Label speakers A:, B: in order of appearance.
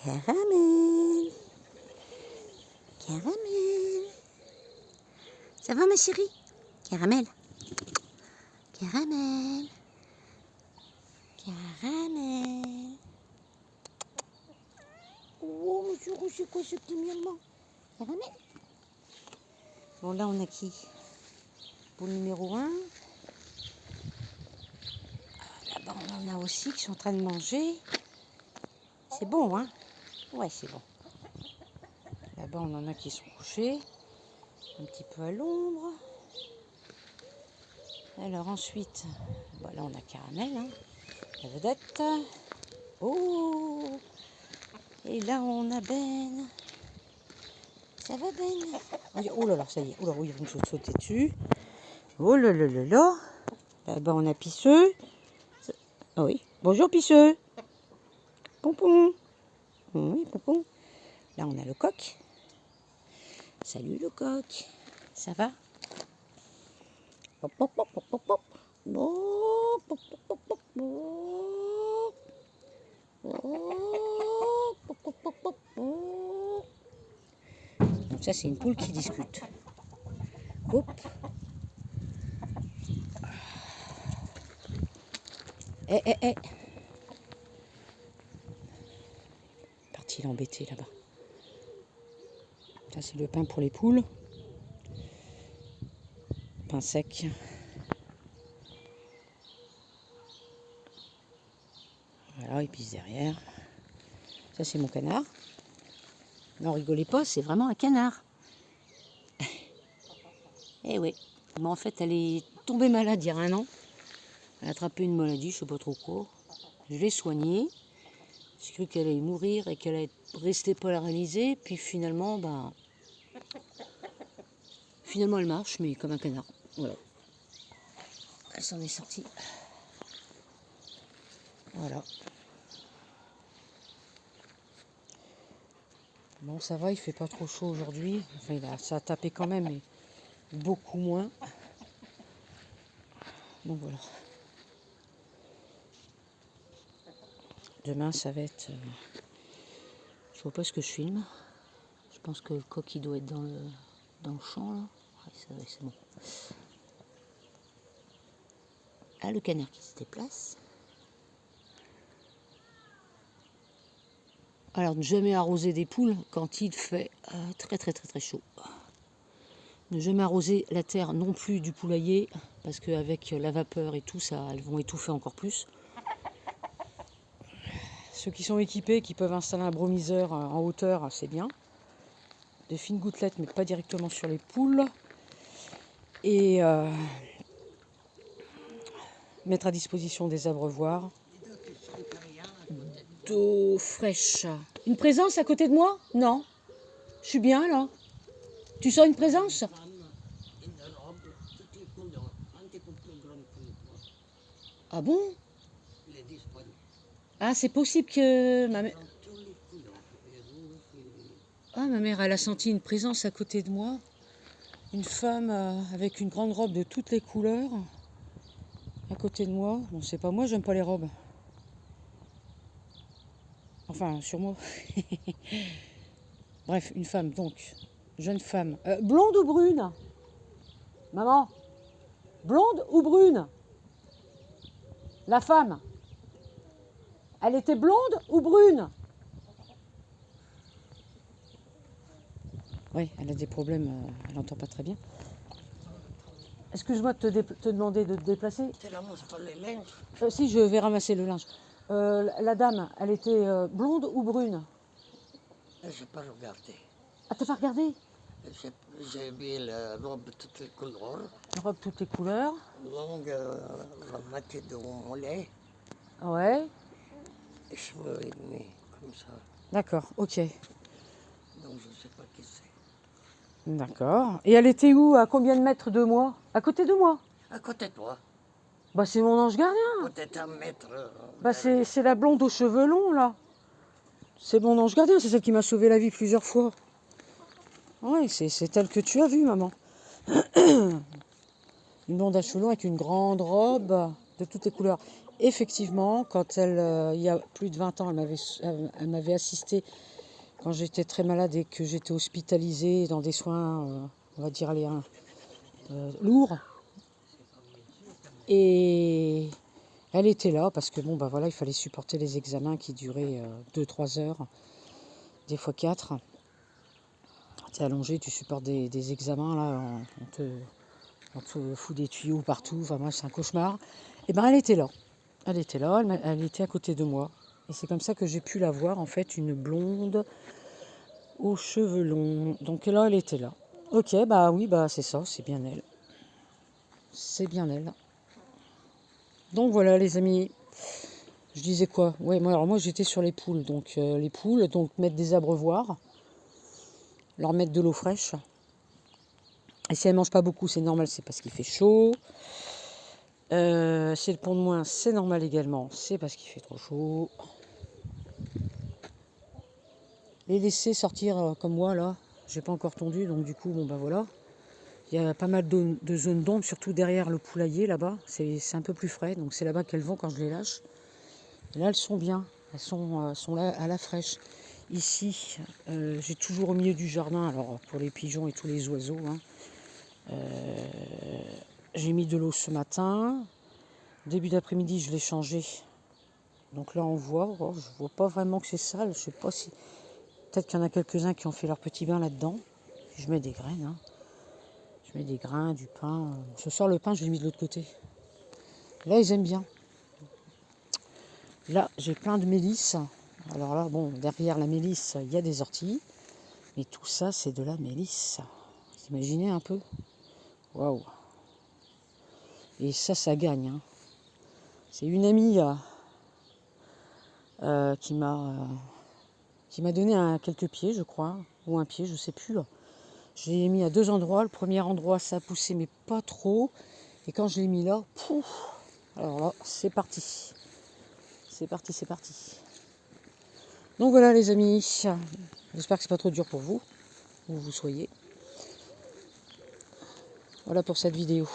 A: Caramel. Caramel. Ça va ma chérie? Caramel. Caramel. Caramel. Oh monsieur, c'est quoi ce petit miaulement? Caramel. Bon là on a qui? Pour le numéro 1. Là-bas on en a aussi qui sont en train de manger. C'est bon hein? Ouais c'est bon. Là-bas on en a qui sont couchés. Un petit peu à l'ombre. Alors ensuite, là on a Caramel, hein, la vedette. Oh! Et là on a Ben. Ça va Ben? Oh là là, ça y est. Oh là, il va me sauter dessus. Oh là là là là. Là-bas on a Pisseux. Ah oui. Bonjour Pisseux. Pompon. Oui, Pompon. Là on a le coq. Salut le coq. Ça va? Pop, pop, pop, pop, pop, pop. Oh, pop, pop, pop, pop, pop. Oh, pop, pop, pop, pop, pop. Donc ça c'est une poule qui discute. Hop. Eh. Parti l'embêter là-bas. Ça c'est le pain pour les poules. Pain sec. Voilà, il pisse derrière. Ça c'est mon canard. Non, rigolez pas, c'est vraiment un canard. Eh oui. Mais en fait, elle est tombée malade il y a 1 an. Elle a attrapé une maladie, je sais pas trop quoi. Je l'ai soignée. J'ai cru qu'elle allait mourir et qu'elle allait rester paralysée. Puis finalement, elle marche, mais comme un canard. Voilà. Elle s'en est sortie. Voilà. Bon, ça va, il fait pas trop chaud aujourd'hui. Enfin, ça a tapé quand même, mais beaucoup moins. Donc voilà. Demain, ça va être... Je vois pas ce que je filme. Je pense que le coq, il doit être dans le champ, là. Ouais, c'est bon. Ah, le canard qui se déplace. Alors, ne jamais arroser des poules quand il fait très chaud. Ne jamais arroser la terre non plus du poulailler, parce qu'avec la vapeur et tout, elles vont étouffer encore plus. Ceux qui sont équipés, qui peuvent installer un brumiseur en hauteur, c'est bien. De fines gouttelettes, mais pas directement sur les poules. Et mettre à disposition des abreuvoirs. D'eau fraîche. Une présence à côté de moi? Non. Je suis bien là. Tu sens une présence? Ah bon? Ah, c'est possible que ma mère... Ah, ma mère, elle a senti une présence à côté de moi. Une femme avec une grande robe de toutes les couleurs. À côté de moi. Bon, c'est pas moi, j'aime pas les robes. Enfin, sur moi. Bref, une femme, donc. Jeune femme. Blonde ou brune? Maman? Blonde ou brune? La femme? Elle était blonde ou brune? Oui, elle a des problèmes, elle n'entend pas très bien. Excuse-moi de te demander de te déplacer.
B: Tu ramasses pas les linges?
A: Si, je vais ramasser le linge. La dame, elle était blonde ou brune?
B: Je n'ai pas regardé.
A: Ah, t'as pas regardé?
B: J'ai vu la robe de toutes les couleurs.
A: Une robe toutes les couleurs.
B: Longue, la moitié de mon mollet.
A: Ouais.
B: Et cheveux ennemi, comme ça.
A: D'accord, ok.
B: Donc je ne sais pas qui c'est.
A: D'accord. Et elle était où? À combien de mètres de moi? À côté de moi?
B: À côté de toi.
A: Bah c'est mon ange gardien.
B: Peut-être 1 mètre.
A: Bah c'est la blonde aux cheveux longs là. C'est mon ange gardien, c'est celle qui m'a sauvé la vie plusieurs fois. Oui, c'est elle que tu as vue, maman. Une blonde à cheveux longs avec une grande robe de toutes les couleurs. effectivement, quand il y a plus de 20 ans, elle m'avait assisté quand j'étais très malade et que j'étais hospitalisée dans des soins, on va dire, lourds. Et elle était là parce que bon, bah voilà, il fallait supporter les examens qui duraient 2-3 heures, des fois 4. Tu es allongé, tu supportes des examens, là, on te fout des tuyaux partout, enfin moi c'est un cauchemar. Et ben elle était là, elle était à côté de moi. Et c'est comme ça que j'ai pu la voir, en fait, une blonde aux cheveux longs. Donc là, elle était là. Ok, bah oui, bah c'est ça, c'est bien elle. C'est bien elle. Donc voilà les amis, je disais quoi? Ouais, moi j'étais sur les poules, donc mettre des abreuvoirs, leur mettre de l'eau fraîche. Et si elles mangent pas beaucoup, c'est normal, c'est parce qu'il fait chaud. Si elles pondent moins, c'est normal également, c'est parce qu'il fait trop chaud. Les laisser sortir comme moi là, j'ai pas encore tondu, donc du coup, bon bah voilà. Il y a pas mal de zones d'ombre, surtout derrière le poulailler là-bas. C'est un peu plus frais, donc c'est là-bas qu'elles vont quand je les lâche. Et là, elles sont bien, elles sont là à la fraîche. Ici, j'ai toujours au milieu du jardin, alors pour les pigeons et tous les oiseaux, hein, j'ai mis de l'eau ce matin. Début d'après-midi, je l'ai changé. Donc là, on voit, je vois pas vraiment que c'est sale. Je sais pas si. Peut-être qu'il y en a quelques-uns qui ont fait leur petit bain là-dedans. Je mets des graines, hein. Je mets des grains, du pain. Ce soir, le pain, je l'ai mis de l'autre côté. Là, ils aiment bien. Là, j'ai plein de mélisse. Alors là, bon, derrière la mélisse, il y a des orties. Mais tout ça, c'est de la mélisse. Vous imaginez un peu? Waouh! Et ça gagne, hein. C'est une amie qui m'a donné quelques pieds, je crois, ou un pied, je sais plus. Je l'ai mis à 2 endroits. Le premier endroit, ça a poussé, mais pas trop. Et quand je l'ai mis là, pouf! Alors là, c'est parti. C'est parti, c'est parti. Donc voilà les amis. J'espère que c'est pas trop dur pour vous, où vous soyez. Voilà pour cette vidéo.